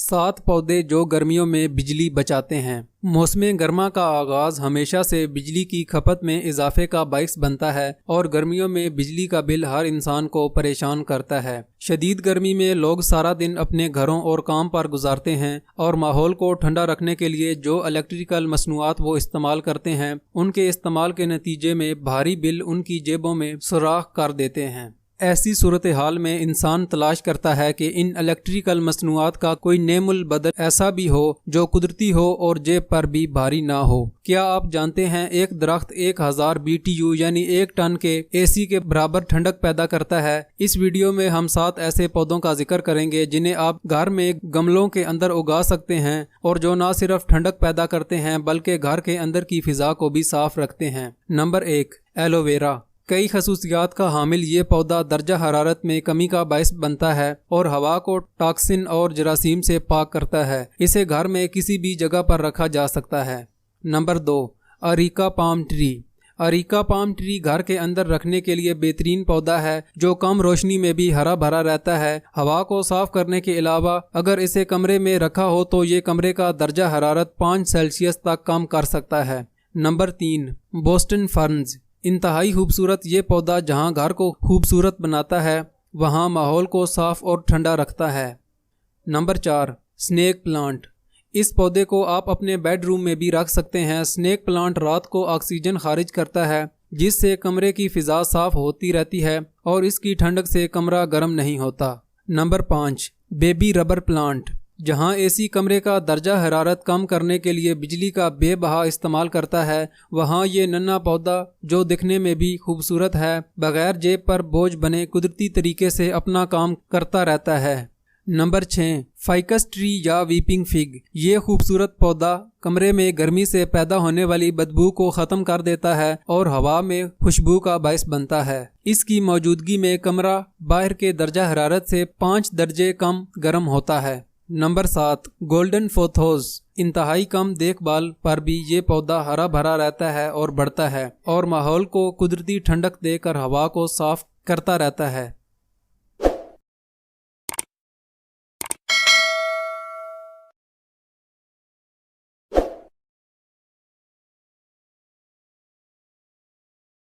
7 पौधे जो गर्मियों में बिजली बचाते हैं। मौसम गर्मा का आगाज हमेशा से बिजली की खपत में इजाफे का बाइस बनता है और गर्मियों में बिजली का बिल हर इंसान को परेशान करता है। शदीद गर्मी में लोग सारा दिन अपने घरों और काम पर गुजारते हैं और माहौल को ठंडा रखने के लिए जो इलेक्ट्रिकल मसनूआत वो इस्तेमाल करते हैं, उनके इस्तेमाल के नतीजे में भारी बिल उनकी जेबों में सुराख कर देते हैं। ऐसी सूरत हाल में इंसान तलाश करता है कि इन इलेक्ट्रिकल मसनूआत का कोई नेमुल बदल ऐसा भी हो जो कुदरती हो और जेब पर भी भारी ना हो। क्या आप जानते हैं एक दरख्त 1000 BTU यानी 1 टन के AC के बराबर ठंडक पैदा करता है। इस वीडियो में हम 7 ऐसे पौधों का जिक्र करेंगे जिन्हें आप घर में गमलों के अंदर उगा सकते हैं और जो न सिर्फ ठंडक पैदा करते हैं बल्कि घर के अंदर की फिजा को भी साफ रखते हैं। Number 1, aloe vera. कई खसूसियात का हामिल ये पौधा दर्जा हरारत में कमी का बायस बनता है और हवा को टॉक्सिन और जरासीम से पाक करता है। इसे घर में किसी भी जगह पर रखा जा सकता है। Number 2, areca palm tree. Areca palm tree घर के अंदर रखने के लिए बेहतरीन पौधा है जो कम रोशनी में भी हरा भरा रहता है। हवा को साफ करने के अलावा अगर इसे कमरे में रखा हो तो ये कमरे का दर्जा हरारत 5 सेल्सियस तक कम कर सकता है। Number 3, Boston ferns. इंतहाई खूबसूरत ये पौधा जहां घर को खूबसूरत बनाता है वहां माहौल को साफ और ठंडा रखता है। Number 4, snake plant. इस पौधे को आप अपने बेडरूम में भी रख सकते हैं। स्नेक प्लांट रात को ऑक्सीजन खारिज करता है जिससे कमरे की फिजा साफ होती रहती है और इसकी ठंडक से कमरा गर्म नहीं होता। Number 5, baby rubber plant. जहां AC कमरे का दर्जा हरारत कम करने के लिए बिजली का बेबहा इस्तेमाल करता है वहां ये नन्हा पौधा जो दिखने में भी खूबसूरत है बगैर जेब पर बोझ बने कुदरती तरीके से अपना काम करता रहता है। नंबर 6, फाइकस ट्री या वीपिंग फिग। ये खूबसूरत पौधा कमरे में गर्मी से पैदा होने वाली बदबू को ख़त्म कर देता है और हवा में खुशबू का बायस बनता है। इसकी मौजूदगी में कमरा बाहर के दर्जा हरारत से 5 दर्जे कम गर्म होता है। Number 7, golden pothos. इंतहाई कम देखभाल पर भी ये पौधा हरा भरा रहता है और बढ़ता है और माहौल को कुदरती ठंडक देकर हवा को साफ करता रहता है।